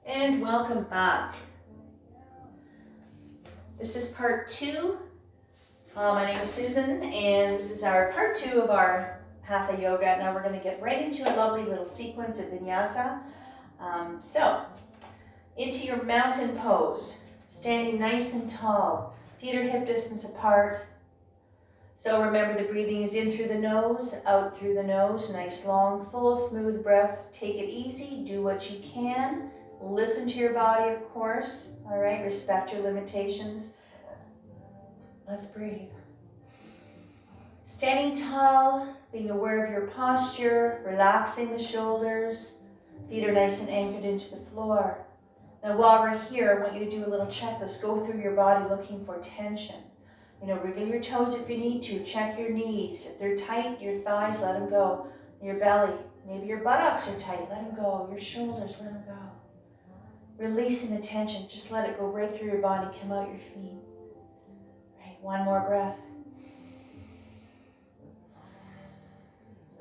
And welcome back. This is part 2. My name is Susan, and this is our part 2 of our hatha yoga. Now we're going to get right into a lovely little sequence of vinyasa. So, into your mountain pose, standing nice and tall, feet are hip distance apart. So remember, the breathing is in through the nose, out through the nose, nice long, full, smooth breath. Take it easy, do what you can. Listen to your body, of course, all right? Respect your limitations. Let's breathe. Standing tall, being aware of your posture, relaxing the shoulders. Feet are nice and anchored into the floor. Now while we're here, I want you to do a little checklist. Go through your body looking for tension. Wriggle your toes if you need to. Check your knees. If they're tight, your thighs, let them go. Your belly, maybe your buttocks are tight, let them go. Your shoulders, let them go. Releasing the tension, just let it go right through your body, come out your feet. Right, one more breath.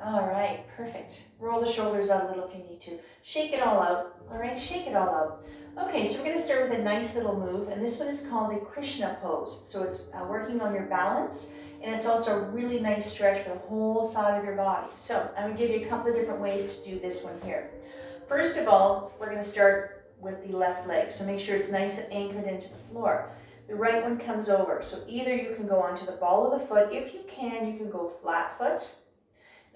All right, perfect. Roll the shoulders out a little if you need to. Shake it all out, all right? Shake it all out. Okay, so we're going to start with a nice little move, and this one is called the Krishna pose. So it's working on your balance, and it's also a really nice stretch for the whole side of your body. So I'm going to give you a couple of different ways to do this one here. First of all, we're going to start with the left leg. So make sure it's nice and anchored into the floor. The right one comes over. So either you can go onto the ball of the foot. If you can go flat foot.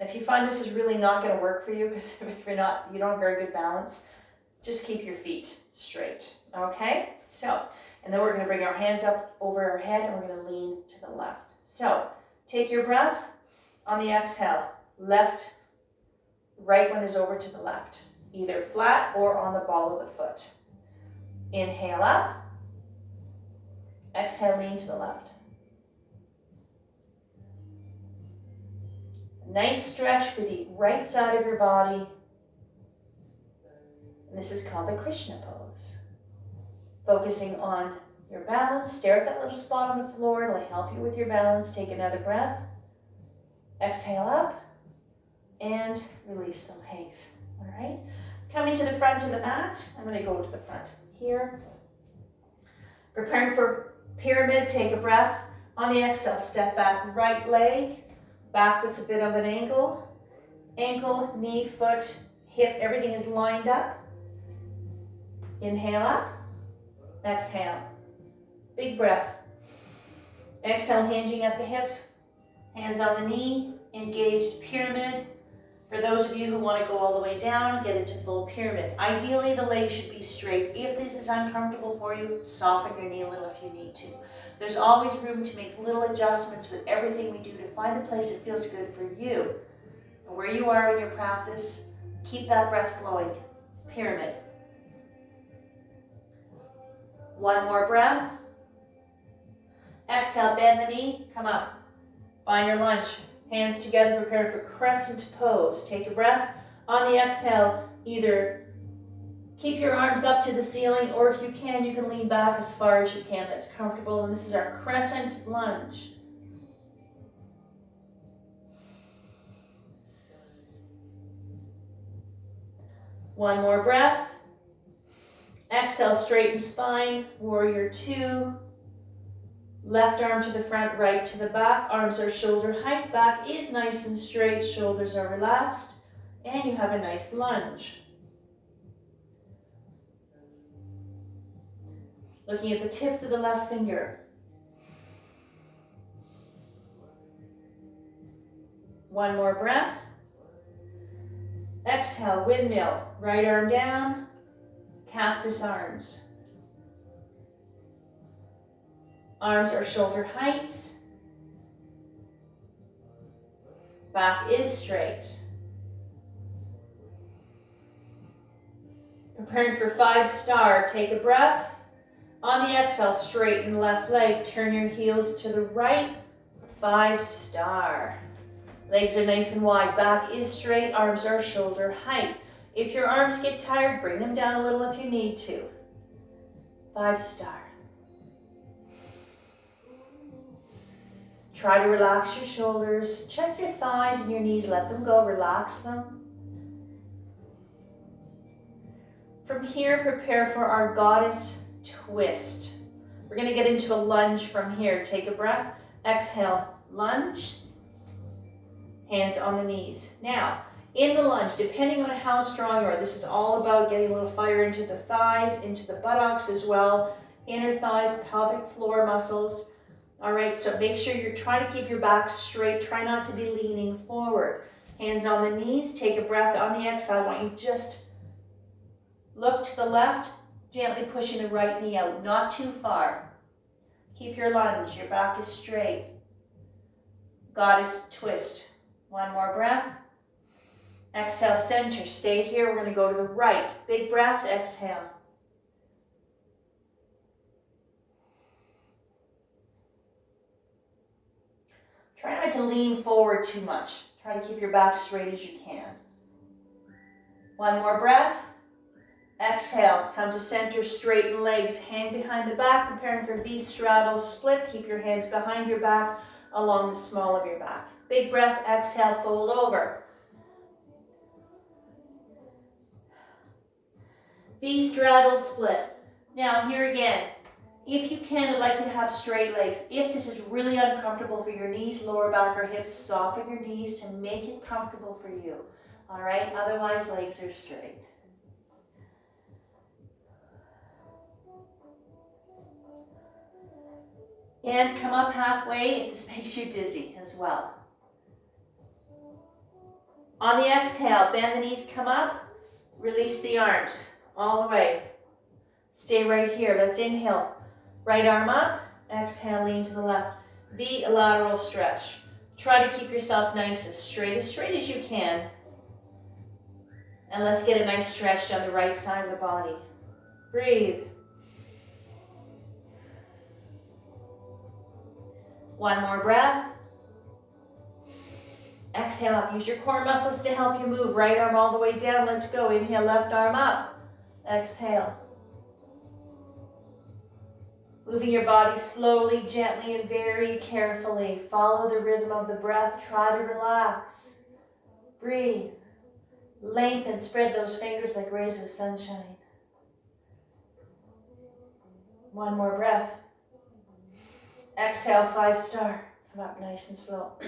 And if you find this is really not going to work for you, because if you don't have very good balance, just keep your feet straight, okay? So, and then we're going to bring our hands up over our head and we're going to lean to the left. So, take your breath on the exhale. Left, right one is over to the left, either flat or on the ball of the foot. Inhale up. Exhale, lean to the left. Nice stretch for the right side of your body. And this is called the Krishna pose. Focusing on your balance. Stare at that little spot on the floor. It'll help you with your balance. Take another breath. Exhale up. And release the legs. All right. Coming to the front of the mat. I'm going to go to the front here. Preparing for pyramid. Take a breath. On the exhale, step back. Right leg. Back that's a bit of an angle. Ankle, knee, foot, hip. Everything is lined up. Inhale up, exhale. Big breath. Exhale, hinging at the hips, hands on the knee, engaged pyramid. For those of you who want to go all the way down, get into full pyramid. Ideally, the legs should be straight. If this is uncomfortable for you, soften your knee a little if you need to. There's always room to make little adjustments with everything we do to find a place that feels good for you. And where you are in your practice, keep that breath flowing. Pyramid. One more breath. Exhale, bend the knee, come up. Find your lunge. Hands together, prepare for crescent pose. Take a breath. On the exhale, either keep your arms up to the ceiling, or if you can lean back as far as you can. That's comfortable. And this is our crescent lunge. One more breath. Exhale, straighten spine, warrior 2. Left arm to the front, right to the back. Arms are shoulder height. Back is nice and straight. Shoulders are relaxed. And you have a nice lunge. Looking at the tips of the left finger. One more breath. Exhale, windmill. Right arm down. Cactus arms. Arms are shoulder height. Back is straight. Preparing for 5-star. Take a breath. On the exhale, straighten left leg. Turn your heels to the right. 5-star. Legs are nice and wide. Back is straight. Arms are shoulder height. If your arms get tired, bring them down a little if you need to. 5-star. Try to relax your shoulders. Check your thighs and your knees. Let them go. Relax them. From here, prepare for our goddess twist. We're going to get into a lunge from here. Take a breath. Exhale, lunge. Hands on the knees. Now, in the lunge, depending on how strong you are, this is all about getting a little fire into the thighs, into the buttocks as well, inner thighs, pelvic floor muscles. All right, so make sure you're trying to keep your back straight. Try not to be leaning forward. Hands on the knees. Take a breath on the exhale. I want you just look to the left, gently pushing the right knee out, not too far. Keep your lunge. Your back is straight. Goddess twist. One more breath. Exhale, center. Stay here. We're going to go to the right. Big breath. Exhale. Try not to lean forward too much. Try to keep your back straight as you can. One more breath. Exhale. Come to center. Straighten legs. Hand behind the back. Preparing for V straddle split. Keep your hands behind your back along the small of your back. Big breath. Exhale. Fold over. V straddle split. Now here again, if you can, I'd like you to have straight legs. If this is really uncomfortable for your knees, lower back or hips, soften your knees to make it comfortable for you. All right, otherwise legs are straight. And come up halfway if this makes you dizzy as well. On the exhale, bend the knees, come up, release the arms. All the way. Stay right here. Let's inhale. Right arm up. Exhale, lean to the left. V lateral stretch. Try to keep yourself nice as straight as you can. And let's get a nice stretch down the right side of the body. Breathe. One more breath. Exhale up. Use your core muscles to help you move. Right arm all the way down. Let's go. Inhale, left arm up. Exhale. Moving your body slowly, gently, and very carefully. Follow the rhythm of the breath. Try to relax. Breathe. Lengthen. Spread those fingers like rays of sunshine. One more breath. Exhale, 5-star. Come up nice and slow.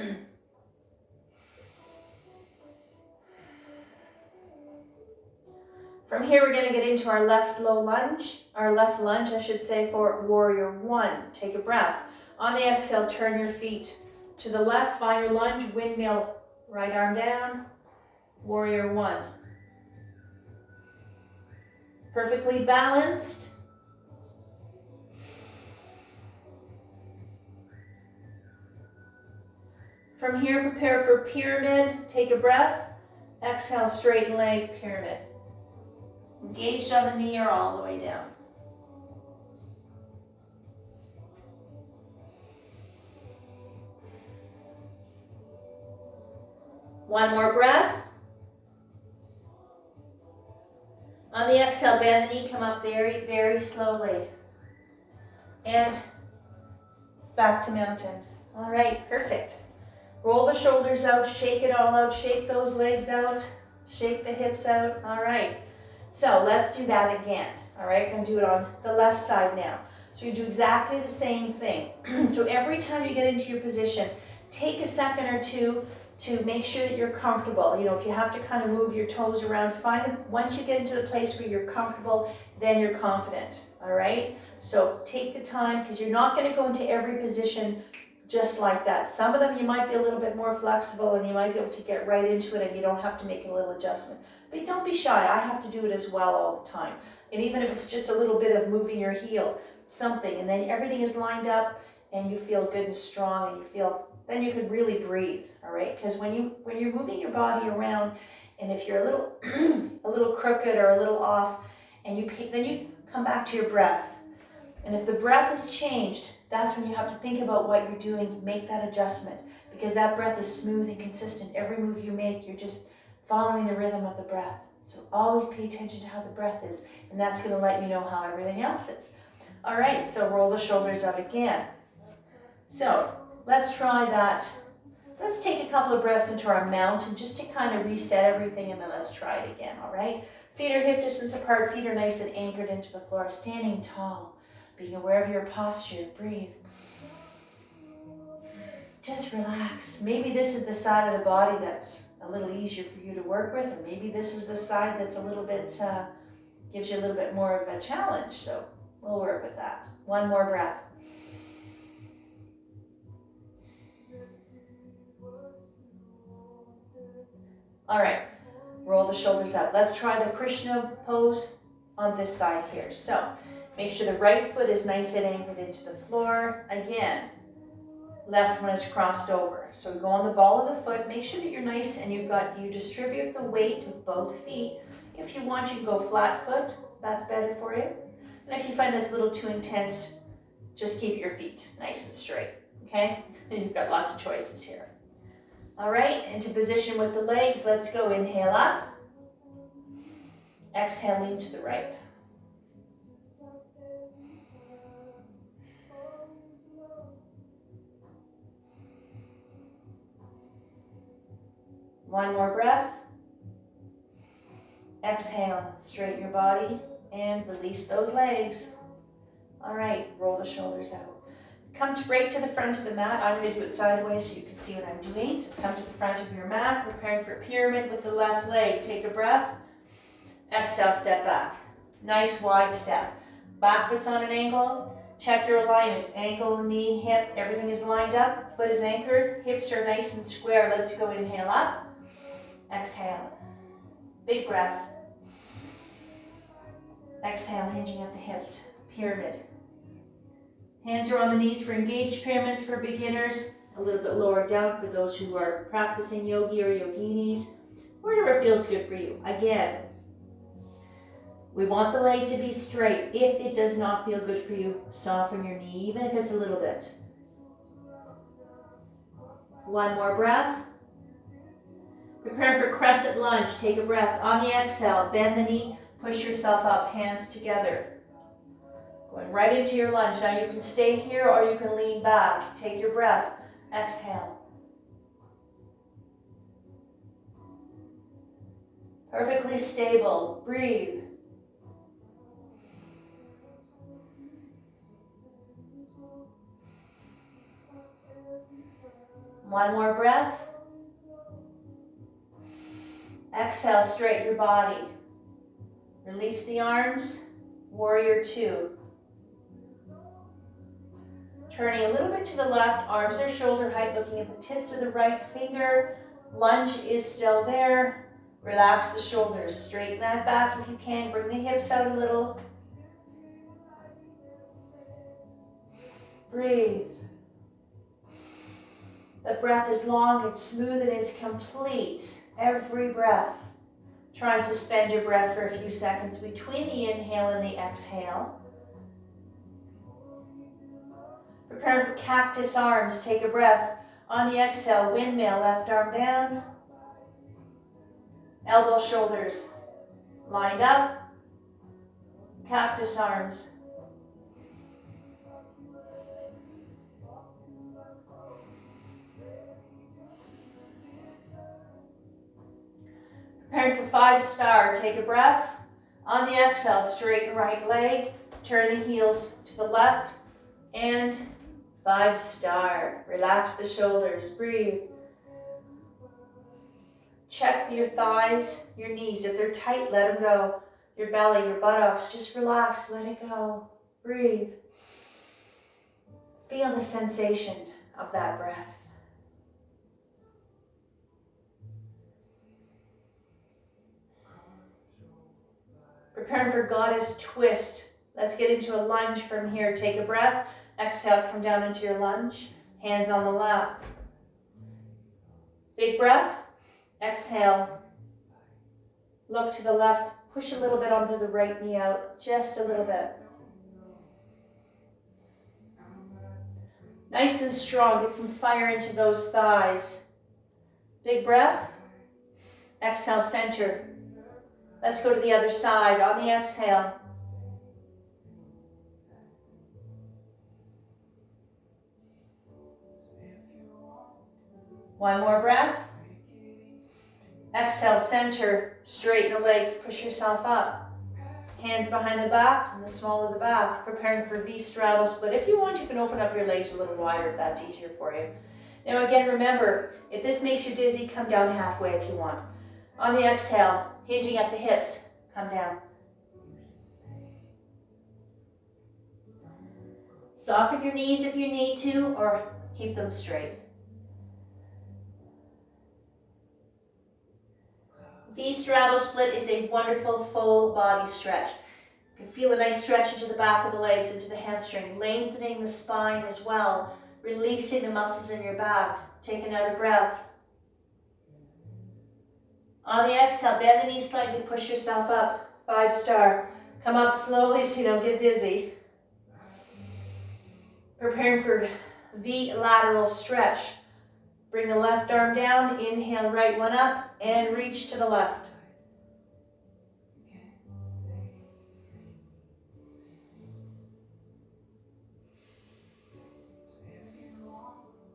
From here, we're going to get into our left lunge, I should say, for warrior one. Take a breath. On the exhale, turn your feet to the left, find your lunge, windmill, right arm down, warrior one. Perfectly balanced. From here, prepare for pyramid. Take a breath. Exhale, straighten leg, pyramid. Engaged on the knee or all the way down. One more breath. On the exhale, bend the knee, come up very, very slowly. And back to mountain. All right, perfect. Roll the shoulders out, shake it all out, shake those legs out, shake the hips out. All right. So let's do that again, all right? We're going to do it on the left side now. So you do exactly the same thing. So every time you get into your position, take a second or two to make sure that you're comfortable. You know, if you have to kind of move your toes around, once you get into the place where you're comfortable, then you're confident, all right? So take the time, because you're not going to go into every position just like that. Some of them you might be a little bit more flexible and you might be able to get right into it and you don't have to make a little adjustment. But don't be shy. I have to do it as well all the time. And even if it's just a little bit of moving your heel, something, and then everything is lined up and you feel good and strong and you feel, then you can really breathe, all right? Because when you're moving your body around, and if you're a little a little crooked or a little off, and then you come back to your breath. And if the breath has changed, that's when you have to think about what you're doing, make that adjustment, because that breath is smooth and consistent. Every move you make, you're just following the rhythm of the breath. So always pay attention to how the breath is, and that's going to let you know how everything else is. All right, so roll the shoulders up again. So let's try that. Let's take a couple of breaths into our mountain just to kind of reset everything, and then let's try it again, all right? Feet are hip distance apart, feet are nice and anchored into the floor, standing tall, being aware of your posture. Breathe. Just relax. Maybe this is the side of the body that's a little easier for you to work with, or maybe this is the side that's a little bit, gives you a little bit more of a challenge, so we'll work with that. One more breath. All right, roll the shoulders out. Let's try the Krishna pose on this side here. So make sure the right foot is nice and anchored into the floor. Again, left one is crossed over. So we go on the ball of the foot. Make sure that you're nice and you distribute the weight with both feet. If you want, you can go flat foot. That's better for you. And if you find that's a little too intense, just keep your feet nice and straight, okay? And you've got lots of choices here. All right, into position with the legs. Let's go. Inhale up. Exhale, lean to the right. One more breath. Exhale, straighten your body and release those legs. All right, roll the shoulders out. Come right to the front of the mat. I'm going to do it sideways so you can see what I'm doing. So come to the front of your mat, preparing for a pyramid with the left leg. Take a breath. Exhale, step back. Nice wide step. Back foot's on an angle. Check your alignment. Ankle, knee, hip, everything is lined up. Foot is anchored. Hips are nice and square. Let's go. Inhale up. Exhale. Big breath. Exhale, hinging at the hips. Pyramid. Hands are on the knees for engaged pyramids for beginners. A little bit lower down for those who are practicing yogi or yoginis. Whatever feels good for you. Again, we want the leg to be straight. If it does not feel good for you, soften your knee, even if it's a little bit. One more breath. Prepare for crescent lunge. Take a breath. On the exhale, bend the knee, push yourself up, hands together. Going right into your lunge. Now you can stay here or you can lean back. Take your breath. Exhale. Perfectly stable. Breathe. One more breath. Exhale, straighten your body. Release the arms. Warrior two. Turning a little bit to the left, arms are shoulder height, looking at the tips of the right finger. Lunge is still there. Relax the shoulders. Straighten that back if you can. Bring the hips out a little. Breathe. The breath is long, it's smooth, and it's complete. Every breath. Try and suspend your breath for a few seconds between the inhale and the exhale. Prepare for cactus arms. Take a breath. On the exhale, windmill, left arm down. Elbow, shoulders lined up. Cactus arms. Preparing for 5-star. Take a breath. On the exhale, straighten right leg. Turn the heels to the left. And 5-star. Relax the shoulders. Breathe. Check your thighs, your knees. If they're tight, let them go. Your belly, your buttocks, just relax. Let it go. Breathe. Feel the sensation of that breath. Preparing for goddess twist. Let's get into a lunge from here. Take a breath. Exhale, come down into your lunge. Hands on the lap. Big breath. Exhale. Look to the left. Push a little bit onto the right knee out. Just a little bit. Nice and strong. Get some fire into those thighs. Big breath. Exhale, center. Let's go to the other side. On the exhale. One more breath. Exhale, center, straighten the legs, push yourself up. Hands behind the back and the small of the back, preparing for V straddle split. If you want, you can open up your legs a little wider if that's easier for you. Now again, remember, if this makes you dizzy, come down halfway if you want. On the exhale, hinging at the hips, come down. Soften your knees if you need to, or keep them straight. V straddle split is a wonderful full body stretch. You can feel a nice stretch into the back of the legs, into the hamstring, lengthening the spine as well, releasing the muscles in your back. Take another breath. On the exhale, bend the knees slightly, push yourself up. 5 star. Come up slowly so you don't get dizzy. Preparing for V lateral stretch. Bring the left arm down, inhale, right one up, and reach to the left.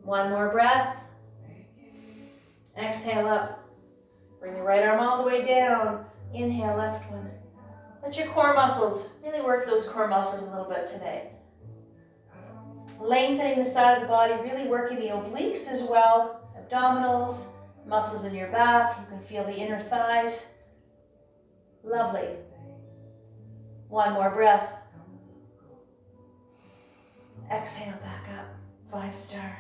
One more breath. Exhale up. Bring the right arm all the way down. Inhale, left one. Let your core muscles, really work those core muscles a little bit today. Lengthening the side of the body, really working the obliques as well. Abdominals, muscles in your back. You can feel the inner thighs. Lovely. One more breath. Exhale, back up. 5 star.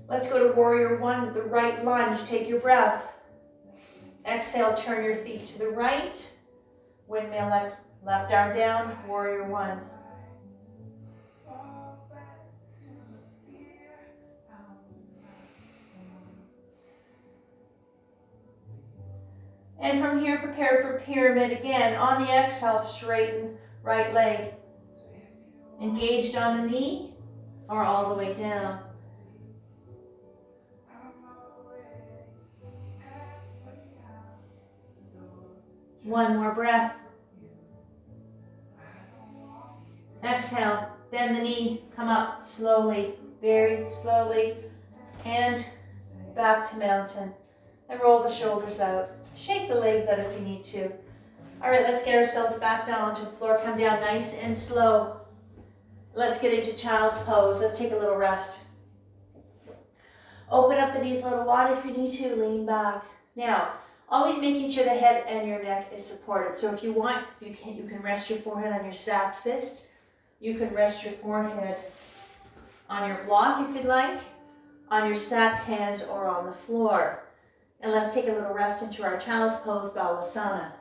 Let's go to warrior one with the right lunge. Take your breath. Exhale, turn your feet to the right. Windmill, left arm down, warrior one. And from here, prepare for pyramid again. On the exhale, straighten right leg. Engaged on the knee or all the way down. One more breath. Exhale, bend the knee, come up slowly, very slowly, and back to mountain. And roll the shoulders out. Shake the legs out if you need to. All right, let's get ourselves back down onto the floor. Come down nice and slow. Let's get into child's pose. Let's take a little rest. Open up the knees a little wide if you need to. Lean back. Now, always making sure the head and your neck is supported. So if you want, you can rest your forehead on your stacked fist. You can rest your forehead on your block if you'd like, on your stacked hands, or on the floor. And let's take a little rest into our child's pose, balasana.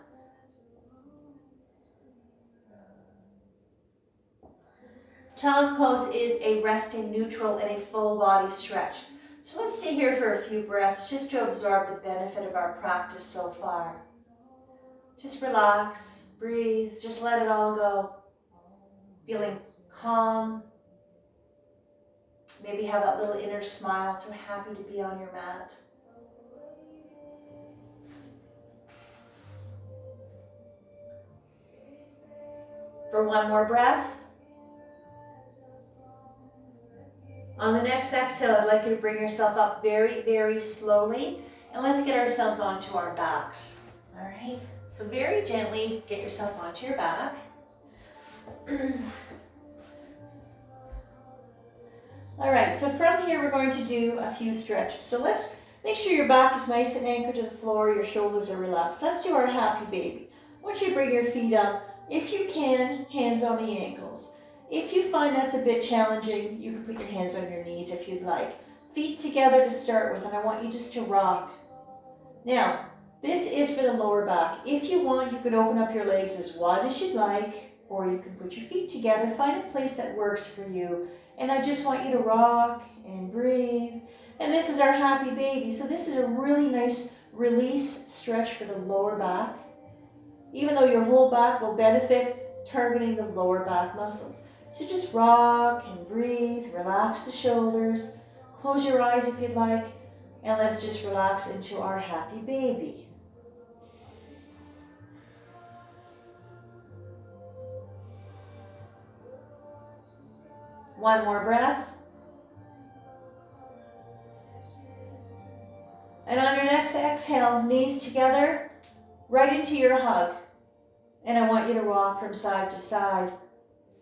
Child's pose is a resting neutral and a full body stretch. So let's stay here for a few breaths just to absorb the benefit of our practice so far. Just relax, breathe, just let it all go. Feeling calm. Maybe have that little inner smile, so happy to be on your mat. For one more breath. On the next exhale, I'd like you to bring yourself up very, very slowly. And let's get ourselves onto our backs. All right? So very gently get yourself onto your back. All right, so from here, we're going to do a few stretches. So let's make sure your back is nice and anchored to the floor, your shoulders are relaxed. Let's do our happy baby. I want you to bring your feet up. If you can, hands on the ankles. If you find that's a bit challenging, you can put your hands on your knees if you'd like. Feet together to start with, and I want you just to rock. Now, this is for the lower back. If you want, you can open up your legs as wide as you'd like, or you can put your feet together. Find a place that works for you. And I just want you to rock and breathe. And this is our happy baby. So this is a really nice release stretch for the lower back. Even though your whole back will benefit, targeting the lower back muscles. So just rock and breathe, relax the shoulders, close your eyes if you'd like, and let's just relax into our happy baby. One more breath. exhale, knees together, right into your hug. And I want you to rock from side to side.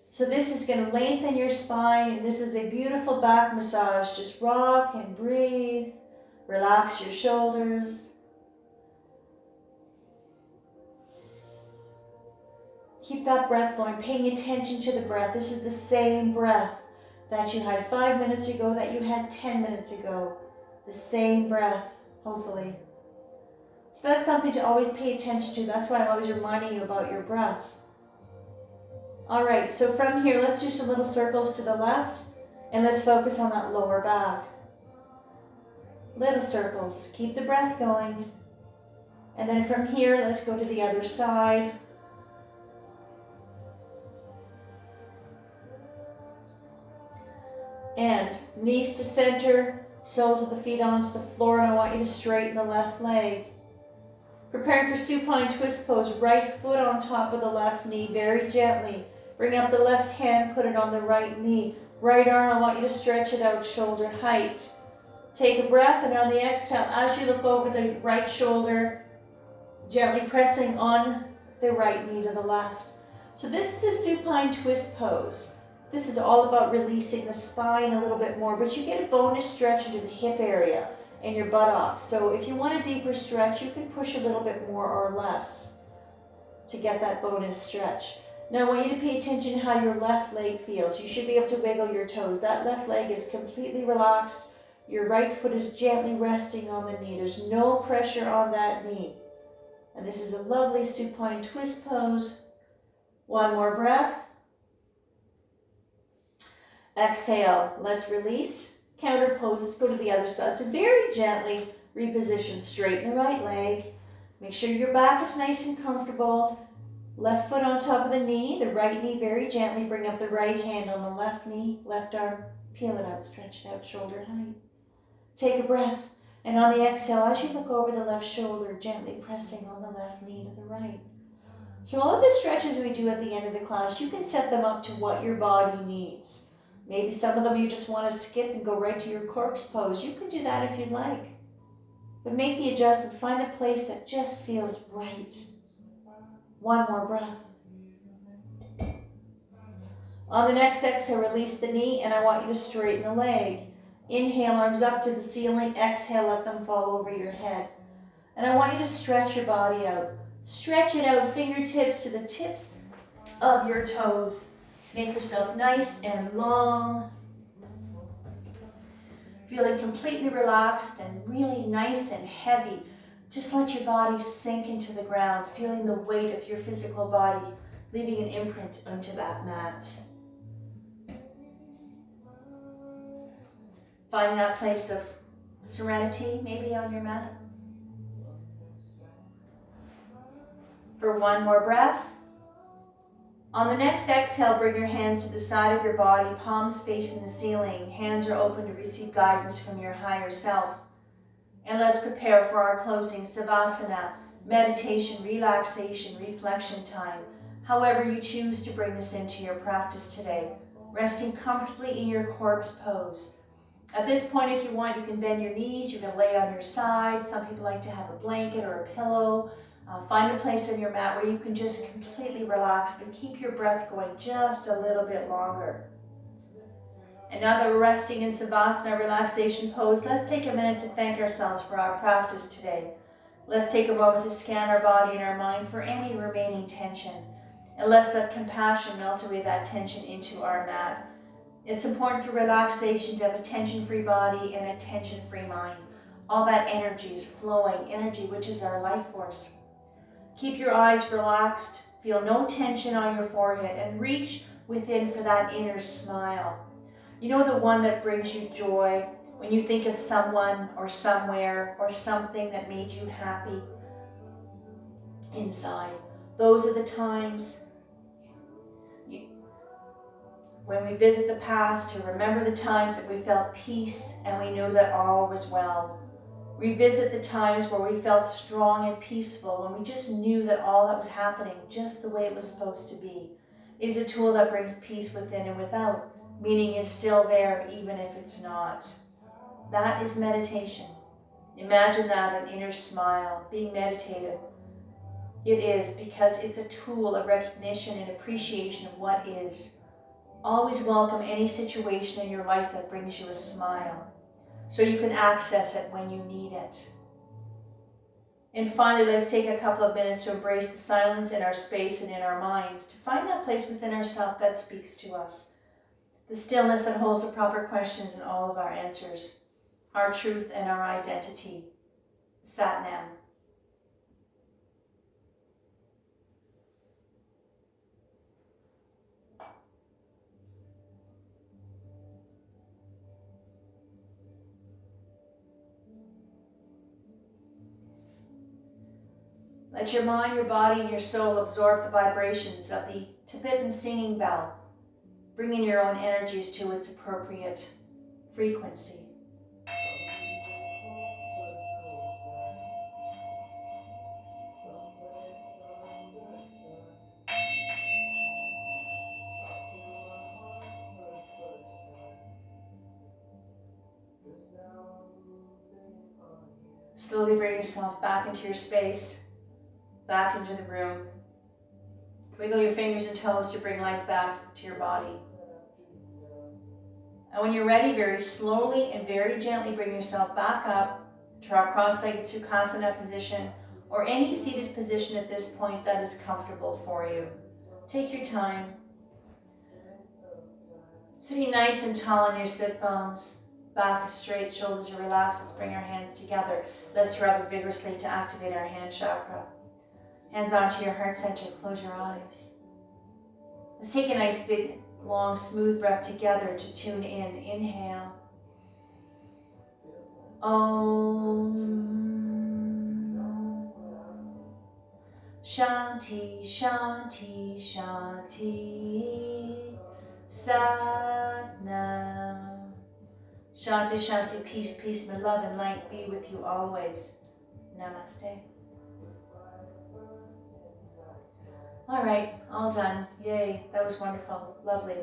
So this is going to lengthen your spine, and this is a beautiful back massage. Just rock and breathe. Relax your shoulders. Keep that breath going, paying attention to the breath. This is the same breath that you had 5 minutes ago, that you had 10 minutes ago. The same breath, hopefully. So that's something to always pay attention to. That's why I'm always reminding you about your breath. All right, so from here, let's do some little circles to the left, and let's focus on that lower back. Little circles. Keep the breath going. And then from here, let's go to the other side. And knees to center, soles of the feet onto the floor, and I want you to straighten the left leg. Preparing for supine twist pose, right foot on top of the left knee, very gently. Bring up the left hand, put it on the right knee. Right arm, I want you to stretch it out, shoulder height. Take a breath, and on the exhale, as you look over the right shoulder, gently pressing on the right knee to the left. So this is the supine twist pose. This is all about releasing the spine a little bit more, but you get a bonus stretch into the hip area and your buttocks. So if you want a deeper stretch, you can push a little bit more or less to get that bonus stretch. Now I want you to pay attention to how your left leg feels. You should be able to wiggle your toes. That left leg is completely relaxed. Your right foot is gently resting on the knee. There's no pressure on that knee. And this is a lovely supine twist pose. One more breath. Exhale, let's release. Counter pose, let's go to the other side. So very gently reposition, straighten the right leg. Make sure your back is nice and comfortable. Left foot on top of the knee, the right knee very gently. Bring up the right hand on the left knee, left arm, peel it out, stretch it out, shoulder height. Take a breath, and on the exhale, as you look over the left shoulder, gently pressing on the left knee to the right. So all of the stretches we do at the end of the class, you can set them up to what your body needs. Maybe some of them you just want to skip and go right to your corpse pose. You can do that if you'd like. But make the adjustment, find the place that just feels right. One more breath. On the next exhale, release the knee, and I want you to straighten the leg. Inhale, arms up to the ceiling. Exhale, let them fall over your head. And I want you to stretch your body out. Stretch it out, fingertips to the tips of your toes. Make yourself nice and long. Feeling completely relaxed and really nice and heavy. Just let your body sink into the ground, feeling the weight of your physical body, leaving an imprint onto that mat. Finding that place of serenity, maybe on your mat. For one more breath. On the next exhale, bring your hands to the side of your body, palms facing the ceiling. Hands are open to receive guidance from your higher self. And let's prepare for our closing savasana, meditation, relaxation, reflection time. However you choose to bring this into your practice today, resting comfortably in your corpse pose. At this point, if you want, you can bend your knees, you can lay on your side. Some people like to have a blanket or a pillow. Find a place on your mat where you can just completely relax, but keep your breath going just a little bit longer. And now that we're resting in savasana, relaxation pose, let's take a minute to thank ourselves for our practice today. Let's take a moment to scan our body and our mind for any remaining tension. And let's let compassion melt away that tension into our mat. It's important for relaxation to have a tension-free body and a tension-free mind. All that energy is flowing, energy which is our life force. Keep your eyes relaxed, feel no tension on your forehead, and reach within for that inner smile. You know, the one that brings you joy when you think of someone or somewhere or something that made you happy inside. Those are the times when we visit the past to remember the times that we felt peace and we knew that all was well. Revisit the times where we felt strong and peaceful, when we just knew that all that was happening just the way it was supposed to be. It is a tool that brings peace within and without. Meaning is still there even if it's not. That is meditation. Imagine that, an inner smile, being meditative. It is, because it's a tool of recognition and appreciation of what is. Always welcome any situation in your life that brings you a smile, so you can access it when you need it. And finally, let's take a couple of minutes to embrace the silence in our space and in our minds, to find that place within ourselves that speaks to us. The stillness that holds the proper questions and all of our answers, our truth and our identity. Sat Nam. Let your mind, your body, and your soul absorb the vibrations of the Tibetan singing bell, bringing your own energies to its appropriate frequency. Slowly bring yourself back into your space, back into the room. Wiggle your fingers and toes to bring life back to your body. And when you're ready, very slowly and very gently bring yourself back up to our cross-legged Sukhasana position, or any seated position at this point that is comfortable for you. Take your time. Sitting nice and tall on your sit bones, back is straight, shoulders are relaxed. Let's bring our hands together. Let's rub it vigorously to activate our hand chakra. Hands onto your heart center, close your eyes. Let's take a nice big, long, smooth breath together to tune in. Inhale. Om. Shanti, Shanti, Shanti. Sat Nam. Shanti, Shanti, peace, peace, my love and light be with you always. Namaste. All right, all done. Yay, that was wonderful, lovely.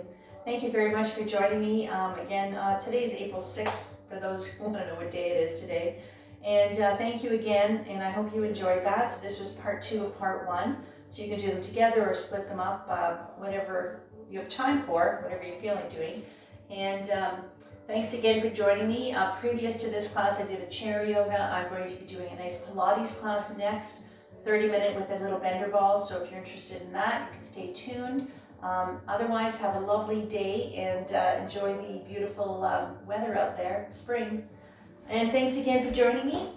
Thank you very much for joining me. Again, today is April 6th, for those who want to know what day it is today. And thank you again, and I hope you enjoyed that. This was part 2 of part 1, so you can do them together or split them up, whatever you have time for, whatever you feel like doing. And thanks again for joining me. Previous to this class, I did a chair yoga. I'm going to be doing a nice Pilates class next, 30-minute with a little bender ball. So if you're interested in that, you can stay tuned. Otherwise, have a lovely day and enjoy the beautiful weather out there. It's spring. And thanks again for joining me.